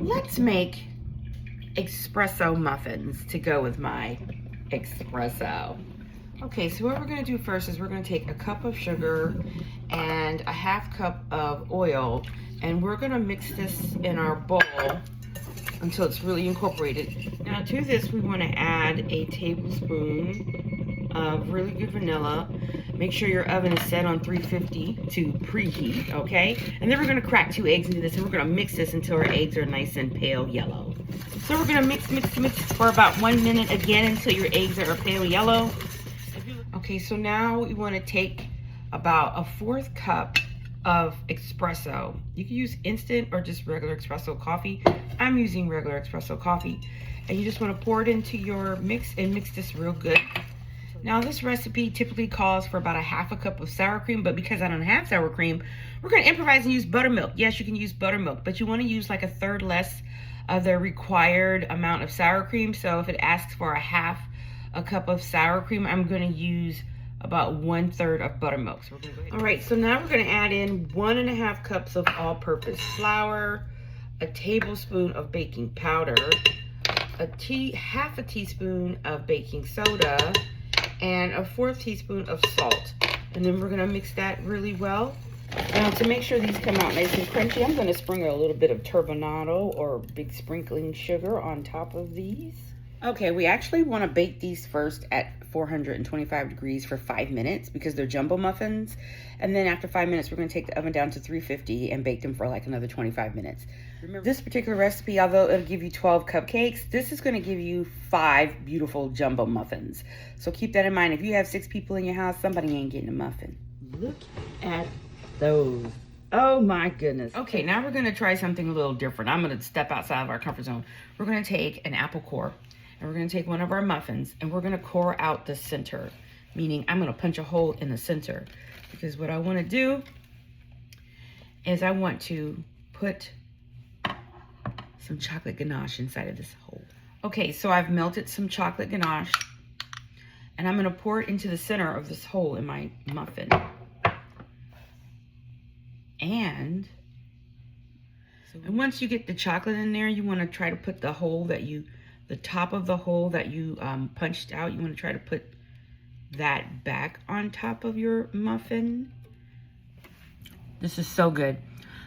let's make espresso muffins to go with my espresso. Okay, so what we're gonna do first is we're gonna take a cup of sugar and a half cup of oil, and we're gonna mix this in our bowl until it's really incorporated. Now to this, we wanna add a tablespoon of really good vanilla. Make sure your oven is set on 350 to preheat, okay? And then we're gonna crack 2 eggs into this, and we're gonna mix this until our eggs are nice and pale yellow. So we're gonna mix for about 1 minute again until your eggs are pale yellow. Okay, so now we wanna take about a 1/4 cup of espresso. You can use instant or just regular espresso coffee. I'm using regular espresso coffee. And you just wanna pour it into your mix and mix this real good. Now this recipe typically calls for about a 1/2 cup of sour cream, but because I don't have sour cream, we're gonna improvise and use buttermilk. Yes, you can use buttermilk, but you wanna use like 1/3 less of the required amount of sour cream. So if it asks for a 1/2 cup of sour cream, I'm gonna use about 1/3 of buttermilk. So we're gonna go ahead. All right, so now we're gonna add in 1½ cups of all-purpose flour, a tablespoon of baking powder, half a teaspoon of baking soda, and a 1/4 teaspoon of salt. And then we're gonna mix that really well. Now to make sure these come out nice and crunchy, I'm gonna sprinkle a little bit of turbinado or big sprinkling sugar on top of these. Okay, we actually wanna bake these first at 425 degrees for 5 minutes because they're jumbo muffins. And then after 5 minutes, we're gonna take the oven down to 350 and bake them for like another 25 minutes. Remember, this particular recipe, although it'll give you 12 cupcakes, this is gonna give you 5 beautiful jumbo muffins. So keep that in mind. If you have 6 people in your house, somebody ain't getting a muffin. Look at those. Oh my goodness. Okay, now we're gonna try something a little different. I'm gonna step outside of our comfort zone. We're gonna take an apple core, and we're gonna take one of our muffins, and we're gonna core out the center, meaning I'm gonna punch a hole in the center, because what I wanna do is I want to put some chocolate ganache inside of this hole. Okay, so I've melted some chocolate ganache, and I'm gonna pour it into the center of this hole in my muffin. And once you get the chocolate in there, you wanna try to put the top of the hole that you punched out, you want to try to put that back on top of your muffin. This is so good.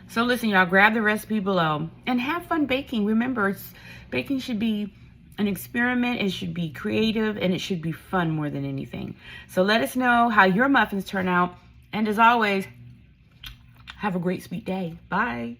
So listen, y'all, grab the recipe below and have fun baking. Remember, baking should be an experiment, it should be creative, and it should be fun more than anything. So let us know how your muffins turn out. And as always, have a great sweet day. Bye.